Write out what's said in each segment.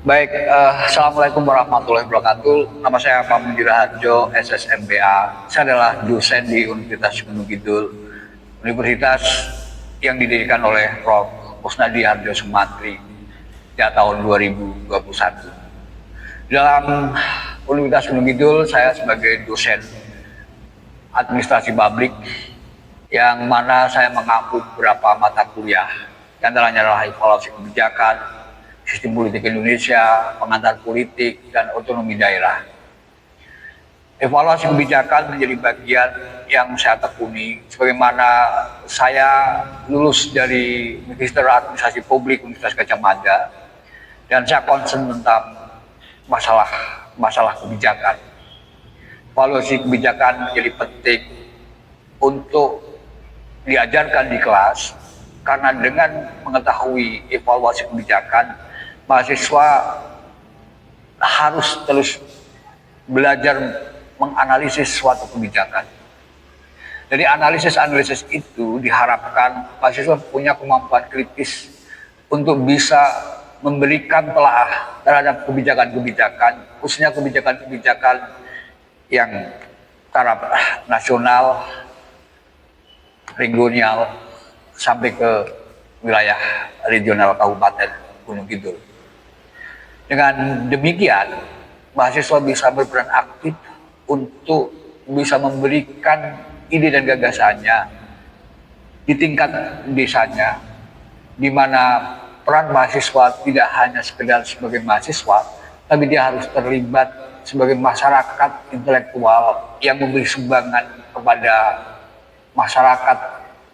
Baik, Assalamualaikum warahmatullahi wabarakatuh. Nama saya Pak Munjir Harjo, SSMBA. Saya adalah dosen di Universitas Gunung Kidul, universitas yang didirikan oleh Prof. Kusnadi Harjo Sumantri sejak tahun 2021. Dalam Universitas Gunung Kidul, saya sebagai dosen administrasi publik yang mana saya mengampu beberapa mata kuliah, yang antaranya adalah evaluasi kebijakan, sistem politik Indonesia, pengantar politik, dan otonomi daerah. Evaluasi kebijakan menjadi bagian yang saya tekuni, sebagaimana saya lulus dari Magister Administrasi Publik Universitas Gadjah Mada, dan saya concern tentang masalah kebijakan. Evaluasi kebijakan menjadi penting untuk diajarkan di kelas, karena dengan mengetahui evaluasi kebijakan, mahasiswa harus terus belajar menganalisis suatu kebijakan. Jadi analisis itu diharapkan mahasiswa punya kemampuan kritis untuk bisa memberikan telaah terhadap kebijakan-kebijakan, khususnya kebijakan-kebijakan yang taraf nasional, regional, sampai ke wilayah regional Kabupaten Gunung Kidul. Dengan demikian, mahasiswa bisa berperan aktif untuk bisa memberikan ide dan gagasannya di tingkat desanya, di mana peran mahasiswa tidak hanya sekedar sebagai mahasiswa, tapi dia harus terlibat sebagai masyarakat intelektual yang memberi sumbangan kepada masyarakat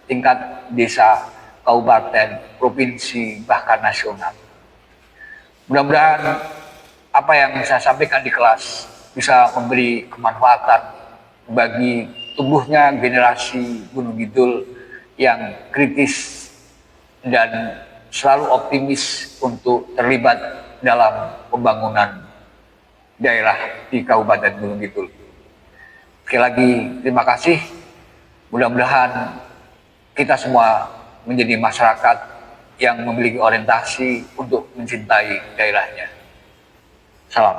tingkat desa, kabupaten, provinsi, bahkan nasional. Mudah-mudahan apa yang saya sampaikan di kelas bisa memberi kemanfaatan bagi tumbuhnya generasi Gunung Kidul yang kritis dan selalu optimis untuk terlibat dalam pembangunan daerah di Kabupaten Gunung Kidul. Sekali lagi terima kasih. Mudah-mudahan kita semua menjadi masyarakat yang memiliki orientasi untuk mencintai daerahnya. Salam.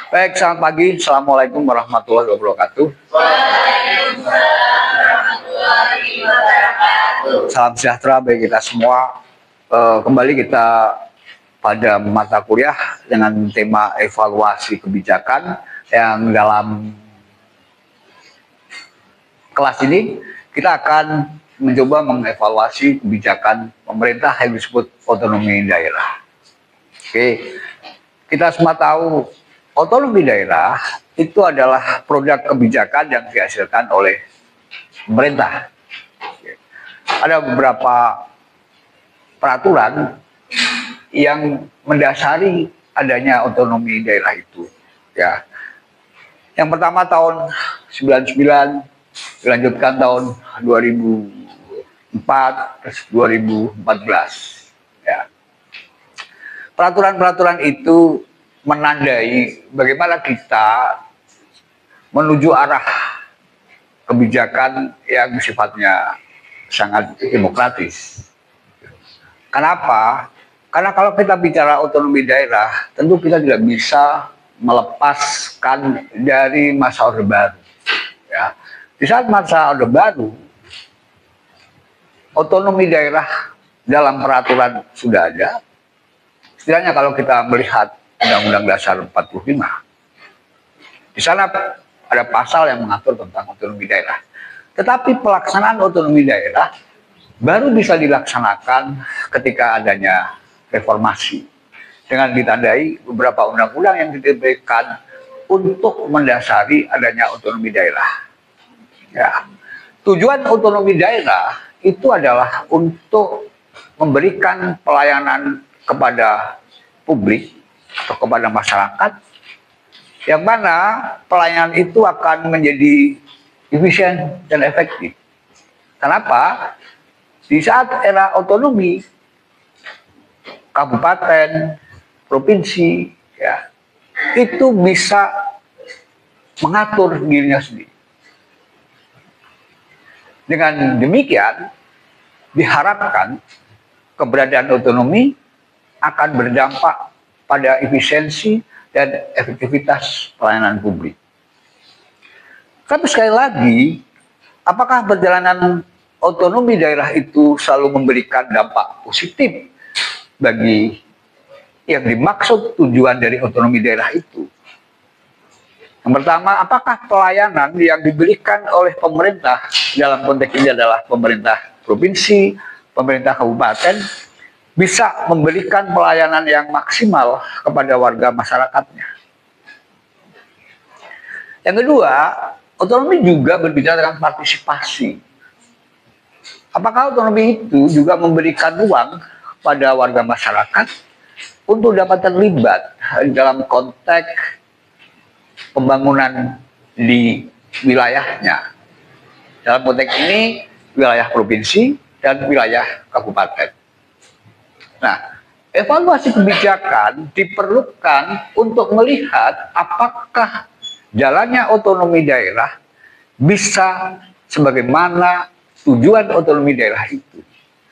Baik, selamat pagi. Assalamualaikum warahmatullahi wabarakatuh. Waalaikumsalam warahmatullahi wabarakatuh. Salam sejahtera bagi kita semua. Kembali kita pada mata kuliah dengan tema evaluasi kebijakan, yang dalam kelas ini kita akan mencoba mengevaluasi kebijakan pemerintah yang disebut otonomi daerah. Oke, kita semua tahu otonomi daerah itu adalah produk kebijakan yang dihasilkan oleh pemerintah. Ada beberapa peraturan yang mendasari adanya otonomi daerah itu. Ya, yang pertama tahun 99, dilanjutkan tahun 2004, terus 2014. Ya. Peraturan-peraturan itu menandai bagaimana kita menuju arah kebijakan yang sifatnya sangat demokratis. Kenapa? Karena kalau kita bicara otonomi daerah, tentu kita tidak bisa melepaskan dari masa Orde Baru. Ya. Di saat masa Orde Baru, otonomi daerah dalam peraturan sudah ada. Setidaknya kalau kita melihat Undang-Undang Dasar 45, di sana ada pasal yang mengatur tentang otonomi daerah. Tetapi pelaksanaan otonomi daerah baru bisa dilaksanakan ketika adanya reformasi, dengan ditandai beberapa undang-undang yang diterbitkan untuk mendasari adanya otonomi daerah. Ya. Tujuan otonomi daerah itu adalah untuk memberikan pelayanan kepada publik atau kepada masyarakat, yang mana pelayanan itu akan menjadi efisien dan efektif. Kenapa? Di saat era otonomi, kabupaten, provinsi, ya, itu bisa mengatur dirinya sendiri. Dengan demikian, diharapkan keberadaan otonomi akan berdampak pada efisiensi dan efektivitas pelayanan publik. Tapi sekali lagi, apakah perjalanan otonomi daerah itu selalu memberikan dampak positif bagi yang dimaksud tujuan dari otonomi daerah itu? Yang pertama, apakah pelayanan yang diberikan oleh pemerintah, dalam konteks ini adalah pemerintah provinsi, pemerintah kabupaten, bisa memberikan pelayanan yang maksimal kepada warga masyarakatnya? Yang kedua, otonomi juga berbicara tentang partisipasi. Apakah otonomi itu juga memberikan ruang pada warga masyarakat untuk dapat terlibat dalam konteks pembangunan di wilayahnya? Dalam konteks ini, wilayah provinsi dan wilayah kabupaten. Nah, evaluasi kebijakan diperlukan untuk melihat apakah jalannya otonomi daerah bisa sebagaimana tujuan otonomi daerah itu,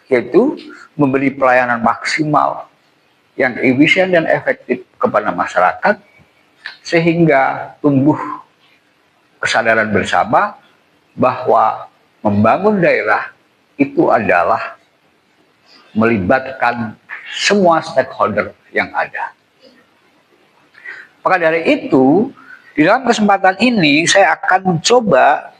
yaitu memberi pelayanan maksimal yang efisien dan efektif kepada masyarakat, sehingga tumbuh kesadaran bersama bahwa membangun daerah itu adalah melibatkan semua stakeholder yang ada. Maka dari itu, di dalam kesempatan ini saya akan mencoba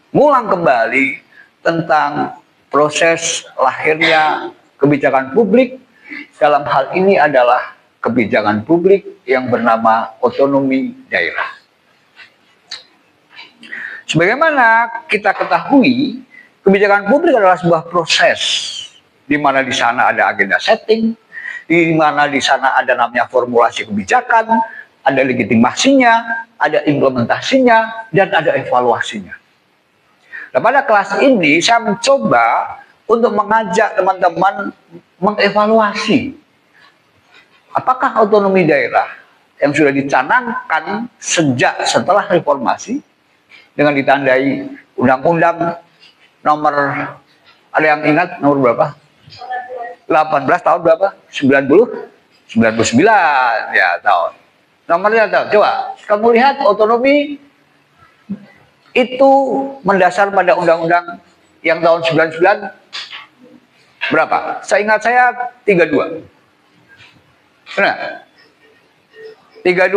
mengulang kembali tentang proses lahirnya kebijakan publik. Dalam hal ini adalah kebijakan publik yang bernama otonomi daerah. Sebagaimana kita ketahui, kebijakan publik adalah sebuah proses di mana di sana ada agenda setting, di mana di sana ada namanya formulasi kebijakan, ada legitimasinya, ada implementasinya, dan ada evaluasinya. Nah, pada kelas ini saya mencoba untuk mengajak teman-teman mengevaluasi apakah otonomi daerah yang sudah dicanangkan sejak setelah reformasi dengan ditandai Undang-Undang nomor, ada yang ingat nomor berapa? 18 tahun berapa? 99 ya tahun. Nomornya tahu. Coba kamu lihat otonomi itu mendasar pada undang-undang yang tahun 99 berapa? Seingat saya 32. Benar? 32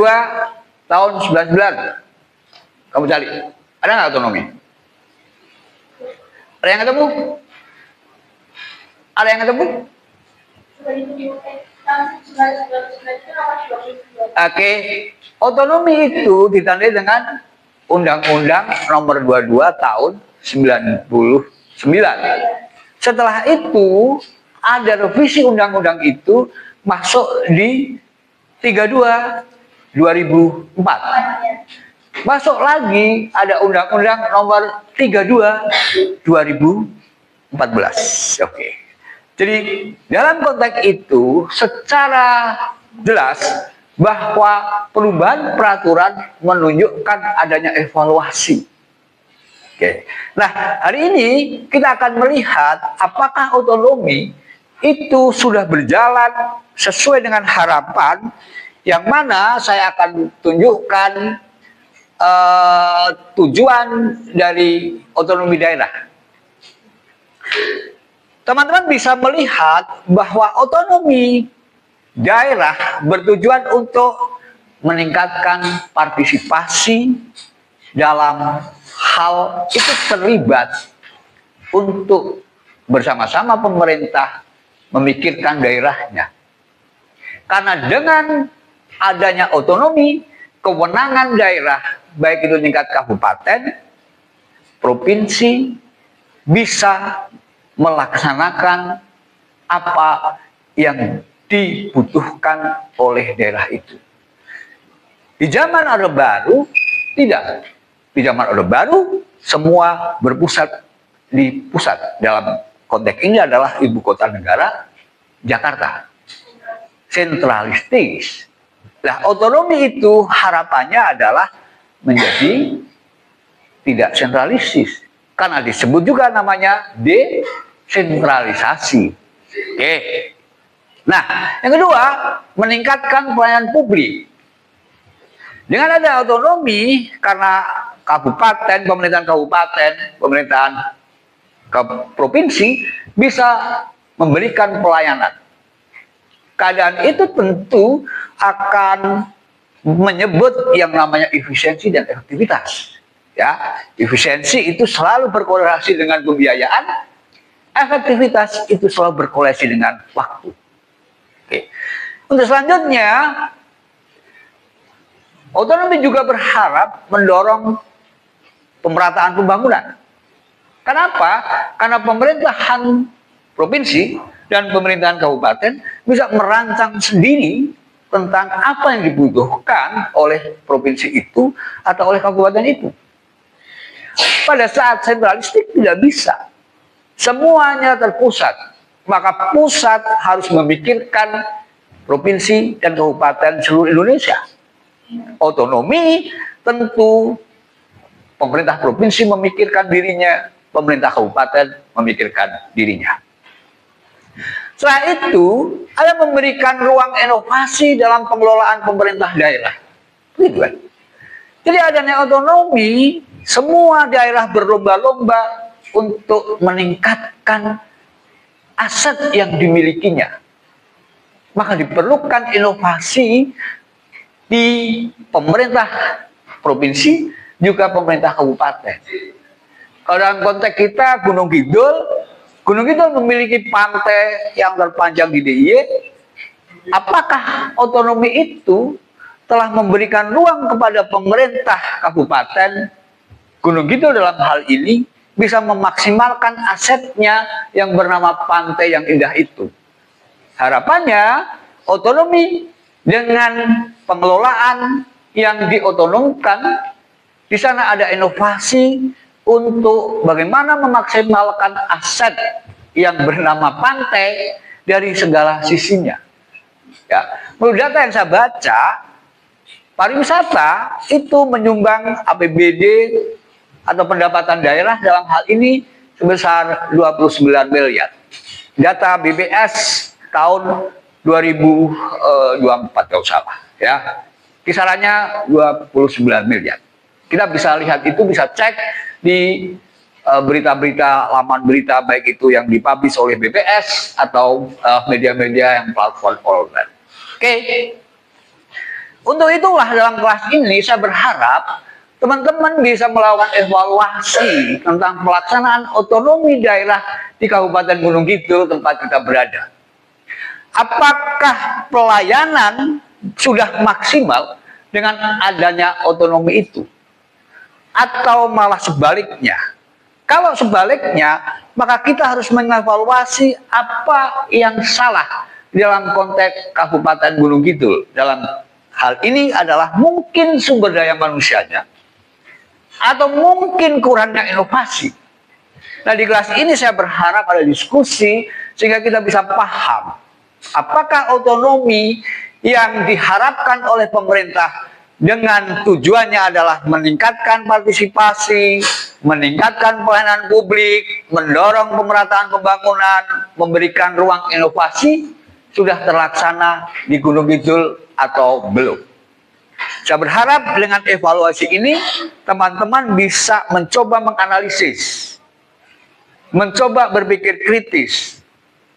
tahun 99. Kamu cari. Ada nggak otonomi? Ada yang ketemu? Ada yang ketemu? Oke, otonomi itu ditandai dengan Undang-Undang nomor 22 tahun 99. Setelah itu ada revisi undang-undang itu masuk di 32 2004. Masuk lagi ada Undang-Undang nomor 32 2014. Oke. Jadi dalam konteks itu secara jelas bahwa perubahan peraturan menunjukkan adanya evaluasi. Oke. Nah, hari ini kita akan melihat apakah otonomi itu sudah berjalan sesuai dengan harapan, yang mana saya akan tunjukkan tujuan dari otonomi daerah. Teman-teman bisa melihat bahwa otonomi daerah bertujuan untuk meningkatkan partisipasi dalam hal itu, terlibat untuk bersama-sama pemerintah memikirkan daerahnya. Karena dengan adanya otonomi, kewenangan daerah, baik itu tingkat kabupaten, provinsi, bisa melaksanakan apa yang dibutuhkan oleh daerah itu. Di zaman Orde Baru, tidak. Di zaman Orde Baru, semua berpusat di pusat. Dalam konteks ini adalah ibu kota negara, Jakarta. Sentralistis. Nah, otonomi itu harapannya adalah menjadi tidak sentralistis. Karena disebut juga namanya desentralisasi. Oke. Nah, yang kedua, meningkatkan pelayanan publik. Dengan ada otonomi, karena kabupaten, pemerintahan ke provinsi bisa memberikan pelayanan. Keadaan itu tentu akan menyebut yang namanya efisiensi dan efektivitas. Ya, efisiensi itu selalu berkorelasi dengan pembiayaan, efektivitas itu selalu berkorelasi dengan waktu. Oke. Untuk selanjutnya, otonomi juga berharap mendorong pemerataan pembangunan. Kenapa? Karena pemerintahan provinsi dan pemerintahan kabupaten bisa merancang sendiri tentang apa yang dibutuhkan oleh provinsi itu atau oleh kabupaten itu. Pada saat sentralistik tidak bisa. Semuanya terpusat. Maka pusat harus memikirkan provinsi dan kabupaten seluruh Indonesia. Otonomi tentu pemerintah provinsi memikirkan dirinya, pemerintah kabupaten memikirkan dirinya. Setelah itu, ada memberikan ruang inovasi dalam pengelolaan pemerintah daerah. Gitu kan? Jadi adanya otonomi, semua daerah berlomba-lomba untuk meningkatkan aset yang dimilikinya. Maka diperlukan inovasi di pemerintah provinsi, juga pemerintah kabupaten. Kalau dalam konteks kita, Gunung Kidul memiliki pantai yang terpanjang di DIY. Apakah otonomi itu telah memberikan ruang kepada pemerintah kabupaten Gunung Kidul dalam hal ini bisa memaksimalkan asetnya yang bernama pantai yang indah itu? Harapannya otonomi dengan pengelolaan yang diotonomkan, di sana ada inovasi untuk bagaimana memaksimalkan aset yang bernama pantai dari segala sisinya. Ya, menurut data yang saya baca, pariwisata itu menyumbang APBD atau pendapatan daerah dalam hal ini sebesar 29 miliar. Data BPS tahun 2024 kalau salah, ya. Kisarannya 29 miliar. Kita bisa lihat itu, bisa cek di berita-berita, laman berita baik itu yang dipublish oleh BPS atau media-media yang platform online. Oke. Untuk itulah dalam kelas ini saya berharap teman-teman bisa melakukan evaluasi tentang pelaksanaan otonomi daerah di Kabupaten Gunung Kidul tempat kita berada. Apakah pelayanan sudah maksimal dengan adanya otonomi itu? Atau malah sebaliknya? Kalau sebaliknya, maka kita harus mengevaluasi apa yang salah dalam konteks Kabupaten Gunung Kidul. Dalam hal ini adalah mungkin sumber daya manusianya, atau mungkin kurangnya inovasi. Nah, di kelas ini saya berharap ada diskusi sehingga kita bisa paham apakah otonomi yang diharapkan oleh pemerintah dengan tujuannya adalah meningkatkan partisipasi, meningkatkan pelayanan publik, mendorong pemerataan pembangunan, memberikan ruang inovasi, sudah terlaksana di Gunung Kidul atau belum. Saya berharap dengan evaluasi ini, teman-teman bisa mencoba menganalisis, mencoba berpikir kritis,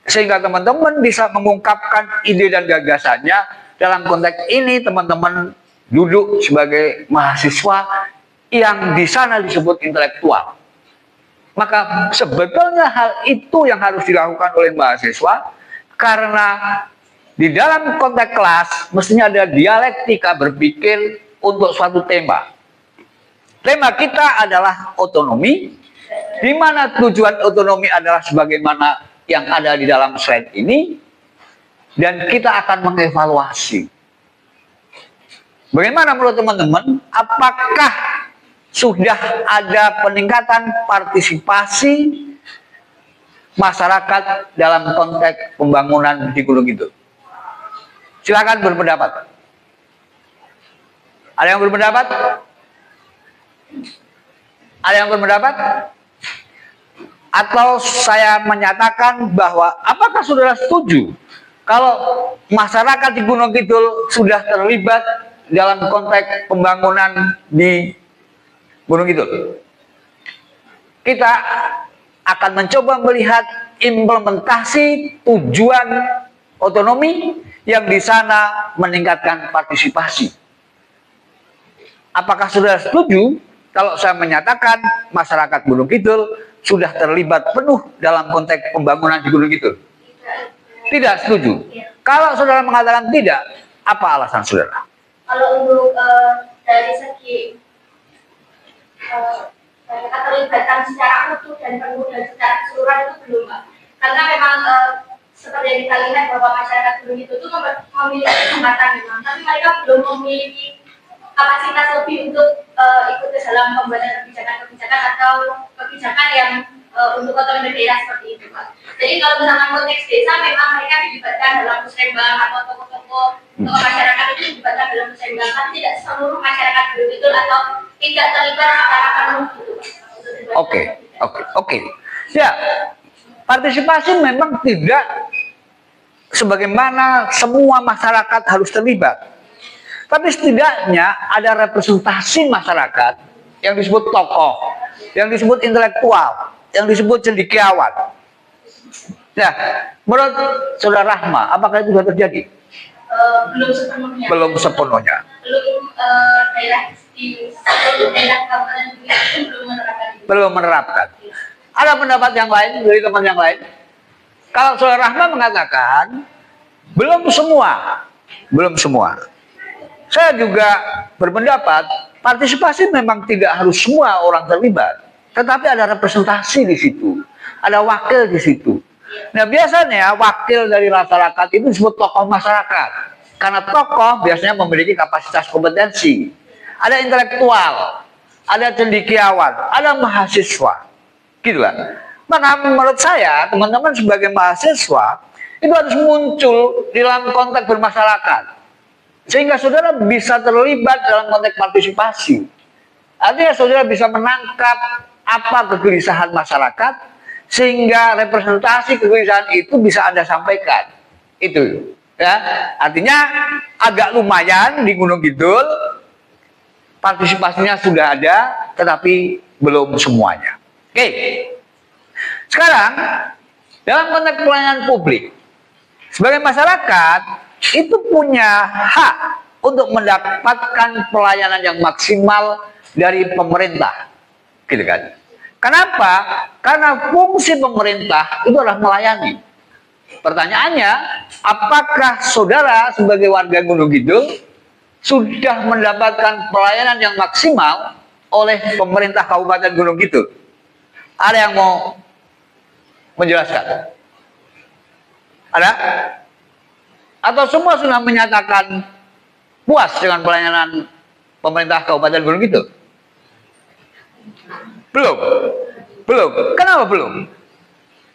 sehingga teman-teman bisa mengungkapkan ide dan gagasannya. Dalam konteks ini, teman-teman duduk sebagai mahasiswa yang di sana disebut intelektual. Maka sebetulnya hal itu yang harus dilakukan oleh mahasiswa, karena di dalam konteks kelas mestinya ada dialektika berpikir untuk suatu tema. Tema kita adalah otonomi, di mana tujuan otonomi adalah sebagaimana yang ada di dalam slide ini, dan kita akan mengevaluasi. Bagaimana menurut teman-teman? Apakah sudah ada peningkatan partisipasi masyarakat dalam konteks pembangunan di Gunung Kidul? Silakan berpendapat. Ada yang berpendapat? Ada yang berpendapat? Atau saya menyatakan bahwa apakah saudara setuju kalau masyarakat di Gunung Kidul sudah terlibat dalam konteks pembangunan di Gunung Kidul? Kita akan mencoba melihat implementasi tujuan otonomi yang di sana meningkatkan partisipasi. Apakah saudara setuju kalau saya menyatakan masyarakat Gunung Kidul sudah terlibat penuh dalam konteks pembangunan di Gunung Kidul? Tidak setuju. Kalau saudara mengatakan tidak, apa alasan saudara? Kalau untuk dari segi keterlibatan secara utuh dan penuh dan secara keseluruhan itu belum, Pak. Karena memang seperti yang kita lihat bahwa masyarakat Gunung Kidul itu memiliki kesempatan memang, tapi mereka belum memiliki kapasitas lebih untuk ikut ke dalam pembuatan kebijakan-kebijakan atau kebijakan yang untuk otonomi daerah seperti itu, Pak. Jadi kalau misalkan konteks desa memang mereka dilibatkan dalam musrembang atau tokoh-tokoh masyarakat itu dilibatkan dalam musrembang, tapi tidak seluruh masyarakat Gunung Kidul atau tidak terlibat secara penuh gitu, Pak. Oke. Ya, partisipasi memang tidak sebagaimana semua masyarakat harus terlibat. Tapi setidaknya ada representasi masyarakat yang disebut tokoh, yang disebut intelektual, yang disebut cendekiawan. Nah, menurut saudara Rahma, apakah itu sudah terjadi? Belum sepenuhnya. Belum sepenuhnya. Belum daerah di seluruh daerah Kabupaten Gunung Kidul belum menerapkan itu. Belum menerapkan. Ada pendapat yang lain dari teman yang lain? Kalau saudara Rahma mengatakan belum semua. Saya juga berpendapat partisipasi memang tidak harus semua orang terlibat, tetapi ada representasi di situ, ada wakil di situ. Nah, biasanya wakil dari masyarakat itu disebut tokoh masyarakat, karena tokoh biasanya memiliki kapasitas kompetensi. Ada intelektual, ada cendekiawan, ada mahasiswa, gitu kan? Maka menurut saya teman-teman sebagai mahasiswa itu harus muncul di dalam konteks bermasyarakat. Sehingga saudara bisa terlibat dalam konteks partisipasi. Artinya saudara bisa menangkap apa kegelisahan masyarakat, sehingga representasi kegelisahan itu bisa Anda sampaikan. Itu. Ya. Artinya agak lumayan di Gunung Kidul, partisipasinya sudah ada, tetapi belum semuanya. Oke. Sekarang, dalam konteks pelayanan publik, sebagai masyarakat, itu punya hak untuk mendapatkan pelayanan yang maksimal dari pemerintah, gitu kan? Kenapa? Karena fungsi pemerintah itu adalah melayani. Pertanyaannya, apakah saudara sebagai warga Gunung Kidul sudah mendapatkan pelayanan yang maksimal oleh pemerintah Kabupaten Gunung Kidul? Ada yang mau menjelaskan? Ada? Atau semua sudah menyatakan puas dengan pelayanan pemerintah Kabupaten Gunung Kidul? Belum. Kenapa belum?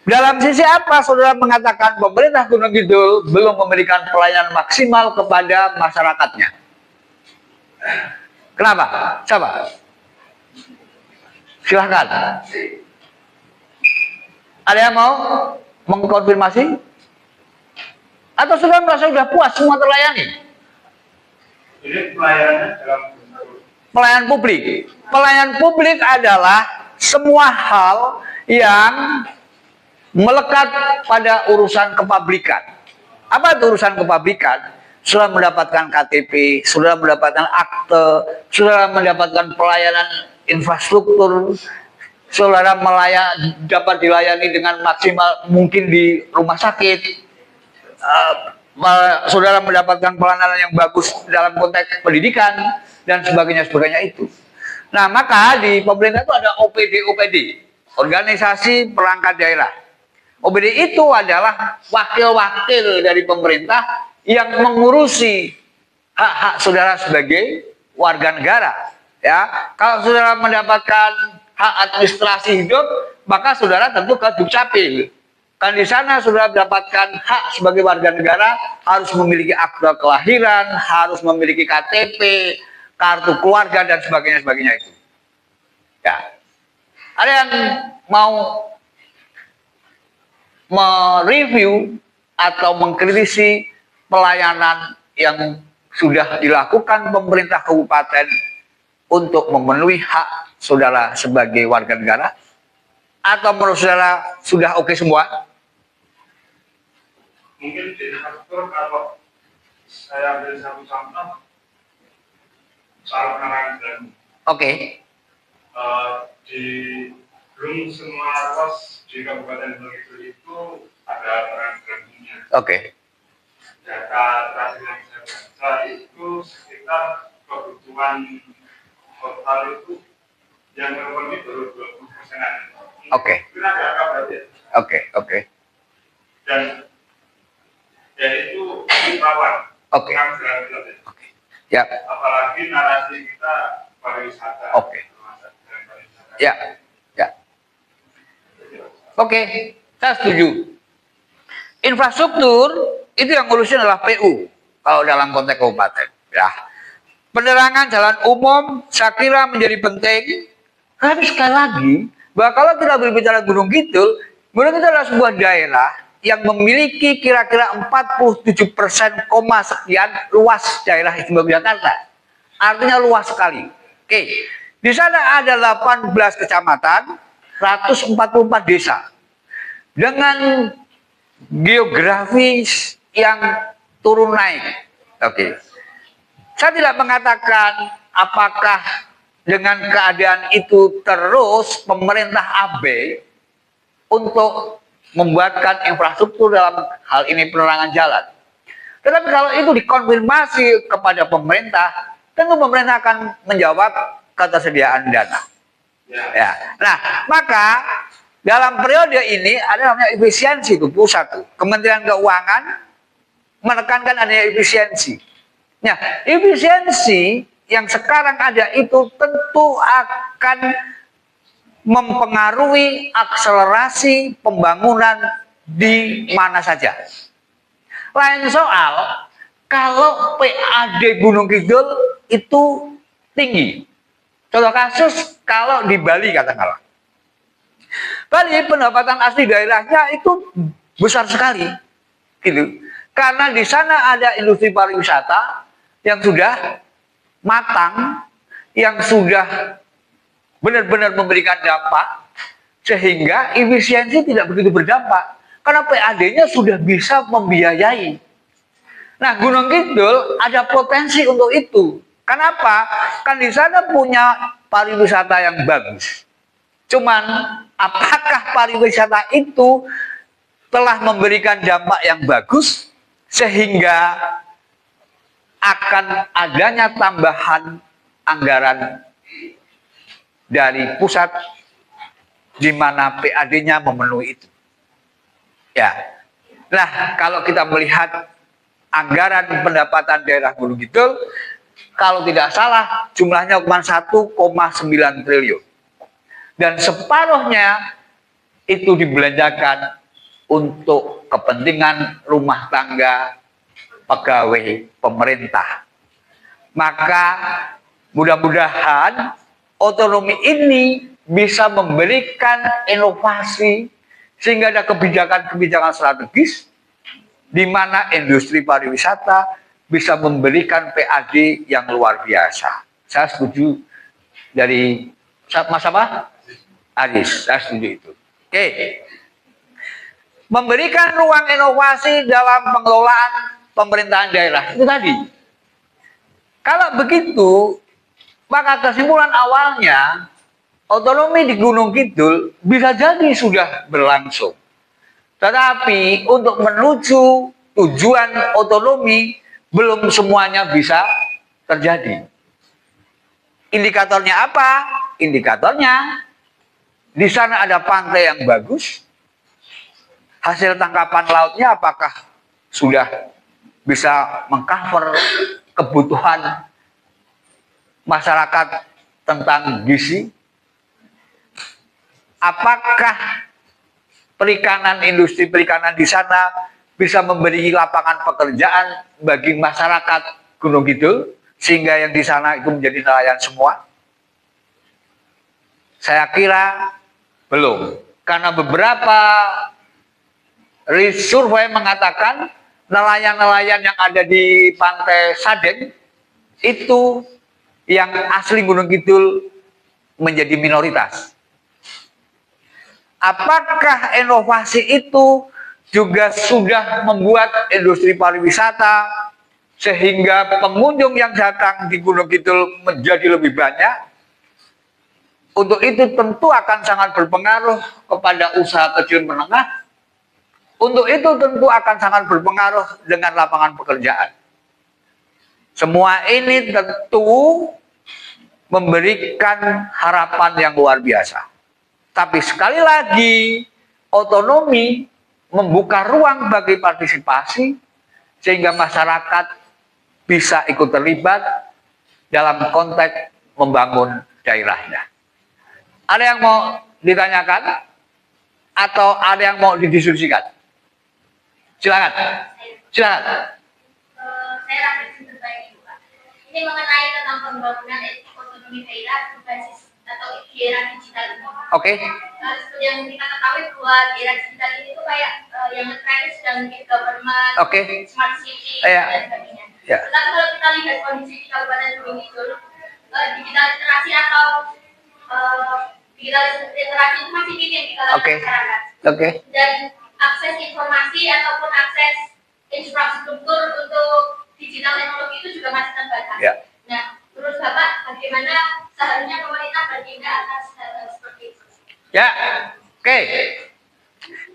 Dalam sisi apa saudara mengatakan pemerintah Gunung Kidul belum memberikan pelayanan maksimal kepada masyarakatnya? Kenapa? Siapa? Silahkan. Ada yang mau mengkonfirmasi? Atau saudara merasa sudah puas semua terlayani? Ini pelayanannya dalam Pelayanan publik. Pelayanan publik adalah semua hal yang melekat pada urusan kepablikan. Apa itu urusan kepablikan? Sudah mendapatkan KTP, sudah mendapatkan akte, sudah mendapatkan pelayanan infrastruktur, saudara dapat dilayani dengan maksimal mungkin di rumah sakit. Saudara mendapatkan pelayanan yang bagus dalam konteks pendidikan dan sebagainya itu. Nah, maka di pemerintah itu ada OPD, organisasi perangkat daerah. OPD itu adalah wakil-wakil dari pemerintah yang mengurusi hak-hak saudara sebagai warga negara. Ya, kalau saudara mendapatkan hak administrasi hidup, maka saudara tentu ke Dukcapil. Kan di sana sudah mendapatkan hak sebagai warga negara, harus memiliki akta kelahiran, harus memiliki KTP, kartu keluarga dan sebagainya itu. Ya. Ada yang mau mereview atau mengkritisi pelayanan yang sudah dilakukan pemerintah kabupaten untuk memenuhi hak saudara sebagai warga negara? Atau menurut saudara sudah oke semua? Mungkin di infrastruktur, kalau saya ambil satu contoh soal penerangan jalan. Oke. Di belum semua pos di Kabupaten Gunung Kidul itu ada penerangan jalannya. Oke. Data terakhir yang saya baca itu sekitar kebutuhan total itu yang terpenuhi baru 20%-an. Oke. Kira berapa berarti ya? Oke. Dan ya itu rawan. Oke. Kan jalan-jalan ya. Oke. Ya. Apalagi narasi kita pariwisata. Oke. Ya. Oke, saya setuju. Infrastruktur itu yang ngurusin adalah PU kalau dalam konteks kabupaten. Ya. Penerangan jalan umum saya kira menjadi penting. Tapi sekali lagi, bahwa kalau kita berbicara Gunung Kidul adalah sebuah daerah yang memiliki kira-kira 47% koma sekian luas daerah istimewa Jakarta. Artinya luas sekali. Oke, di sana ada 18 kecamatan, 144 desa dengan geografis yang turun naik. Oke. Saya tidak mengatakan apakah dengan keadaan itu terus pemerintah abai untuk membuatkan infrastruktur dalam hal ini penerangan jalan. Tetapi kalau itu dikonfirmasi kepada pemerintah, tentu pemerintah akan menjawab ketersediaan dana. Ya. Nah, maka dalam periode ini ada namanya efisiensi itu pusat. Kementerian Keuangan menekankan adanya efisiensi. Nah, efisiensi yang sekarang ada itu tentu akan mempengaruhi akselerasi pembangunan di mana saja. Lain soal, kalau PAD Gunung Kidul itu tinggi. Contoh kasus kalau di Bali katakanlah. Bali pendapatan asli daerahnya itu besar sekali. Gitu. Karena di sana ada industri pariwisata yang sudah matang, yang sudah benar-benar memberikan dampak, sehingga efisiensi tidak begitu berdampak. Karena PAD-nya sudah bisa membiayai. Nah, Gunung Kidul ada potensi untuk itu. Kenapa? Kan di sana punya pariwisata yang bagus. Cuman, apakah pariwisata itu telah memberikan dampak yang bagus sehingga akan adanya tambahan anggaran dari pusat di mana PAD-nya memenuhi itu. Ya. Nah, kalau kita melihat anggaran pendapatan daerah Gunung Kidul, kalau tidak salah jumlahnya cuma 1,9 triliun. Dan separuhnya itu dibelanjakan untuk kepentingan rumah tangga pegawai pemerintah. Maka mudah-mudahan otonomi ini bisa memberikan inovasi sehingga ada kebijakan-kebijakan strategis di mana industri pariwisata bisa memberikan PAD yang luar biasa. Saya setuju dari Mas apa? Adis, saya setuju itu. Oke. Memberikan ruang inovasi dalam pengelolaan pemerintahan daerah. Itu tadi. Kalau begitu, maka kesimpulan awalnya otonomi di Gunung Kidul bisa jadi sudah berlangsung. Tetapi untuk menuju tujuan otonomi belum semuanya bisa terjadi. Indikatornya apa? Indikatornya di sana ada pantai yang bagus. Hasil tangkapan lautnya apakah sudah bisa mengcover kebutuhan masyarakat tentang gizi? Apakah perikanan, industri perikanan di sana bisa memberi lapangan pekerjaan bagi masyarakat Gunung Kidul sehingga yang di sana itu menjadi nelayan semua? Saya kira belum, karena beberapa Survei mengatakan nelayan-nelayan yang ada di pantai Sadeng itu yang asli Gunung Kidul menjadi minoritas. Apakah inovasi itu juga sudah membuat industri pariwisata sehingga pengunjung yang datang di Gunung Kidul menjadi lebih banyak? Untuk itu tentu akan sangat berpengaruh kepada usaha kecil menengah. Untuk itu tentu akan sangat berpengaruh dengan lapangan pekerjaan. Semua ini tentu memberikan harapan yang luar biasa. Tapi sekali lagi, otonomi membuka ruang bagi partisipasi sehingga masyarakat bisa ikut terlibat dalam konteks membangun daerahnya. Ada yang mau ditanyakan atau ada yang mau didiskusikan? Silakan. Silakan. Saya rakyat terbaik juga. Ini mengenai tentang pembangunan otonomi daerah berbasis atau daerah digital. Oke. Seperti yang kita ketahui bahwa daerah digital ini tuh kayak yang ngetrend sedang e-government, smart city dan sebagainya. Tetapi kalau kita lihat kondisi di Kabupaten Gunung Kidul, digital literasi atau digital literasi itu masih minim di kalangan masyarakat. Dan akses informasi ataupun akses infrastruktur untuk digital teknologi itu juga masih terbatas. Nah, menurut Bapak, bagaimana seharusnya pemerintah bertindak atas hal seperti itu?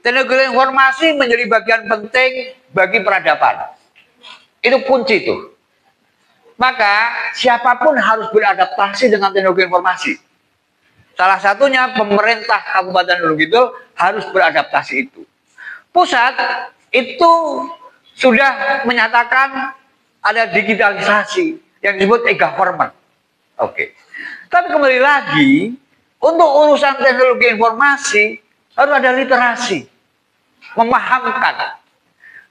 Teknologi informasi menjadi bagian penting bagi peradaban. Itu kunci itu. Maka siapapun harus beradaptasi dengan teknologi informasi. Salah satunya pemerintah Kabupaten Gunung Kidul harus beradaptasi itu. Pusat itu sudah menyatakan ada digitalisasi yang disebut e-government. Tapi kembali lagi, untuk urusan teknologi informasi harus ada literasi. Memahamkan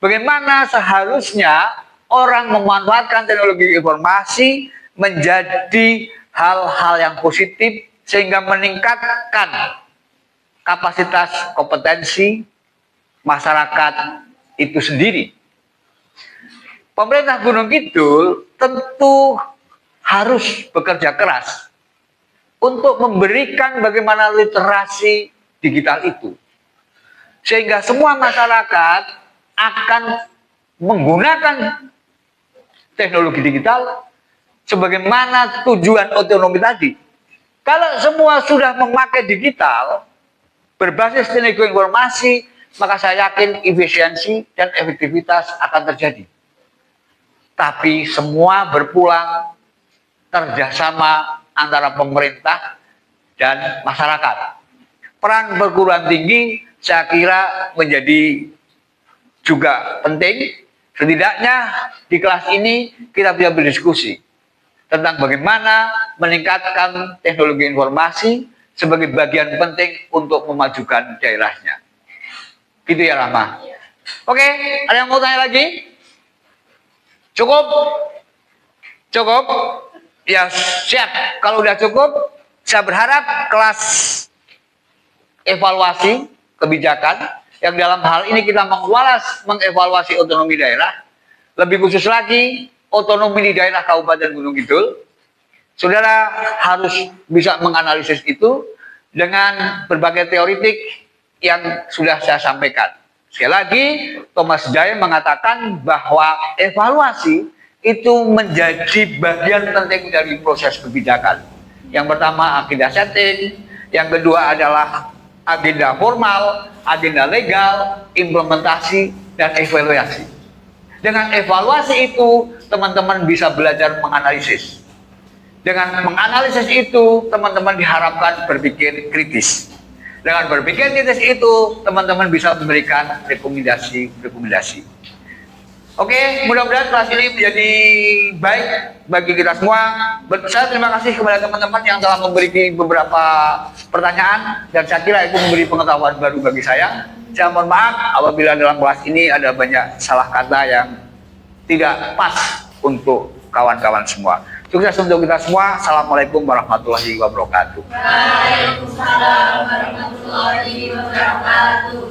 bagaimana seharusnya orang memanfaatkan teknologi informasi menjadi hal-hal yang positif sehingga meningkatkan kapasitas kompetensi masyarakat itu sendiri. Pemerintah Gunung Kidul tentu harus bekerja keras untuk memberikan bagaimana literasi digital itu. Sehingga semua masyarakat akan menggunakan teknologi digital sebagaimana tujuan otonomi tadi. Kalau semua sudah memakai digital berbasis teknologi informasi, maka saya yakin efisiensi dan efektivitas akan terjadi. Tapi semua berpulang kerjasama antara pemerintah dan masyarakat. Peran perguruan tinggi saya kira menjadi juga penting. Setidaknya di kelas ini kita bisa berdiskusi tentang bagaimana meningkatkan teknologi informasi sebagai bagian penting untuk memajukan daerahnya. Gitu ya, Rama. Oke, ada yang mau tanya lagi? Cukup? Cukup? Ya, siap. Kalau udah cukup, saya berharap kelas evaluasi kebijakan yang dalam hal ini kita mengevaluasi otonomi daerah, lebih khusus lagi otonomi di daerah Kabupaten Gunung Kidul. Saudara harus bisa menganalisis itu dengan berbagai teoritik yang sudah saya sampaikan. Sekali lagi, Thomas Jaya mengatakan bahwa evaluasi itu menjadi bagian penting dari proses kebijakan. Yang pertama agenda setting, yang kedua adalah agenda formal, agenda legal, implementasi, dan evaluasi. Dengan evaluasi itu, teman-teman bisa belajar menganalisis. Dengan menganalisis itu, teman-teman diharapkan berpikir kritis. Dengan berpikir kritis itu, teman-teman bisa memberikan rekomendasi. Oke, mudah-mudahan kelas ini menjadi baik bagi kita semua. Saya terima kasih kepada teman-teman yang telah memberi beberapa pertanyaan dan saya kira itu memberi pengetahuan baru bagi saya. Saya mohon maaf apabila dalam kelas ini ada banyak salah kata yang tidak pas untuk kawan-kawan semua. Sukses untuk kita semua. Assalamualaikum warahmatullahi wabarakatuh. Waalaikumsalam warahmatullahi wabarakatuh.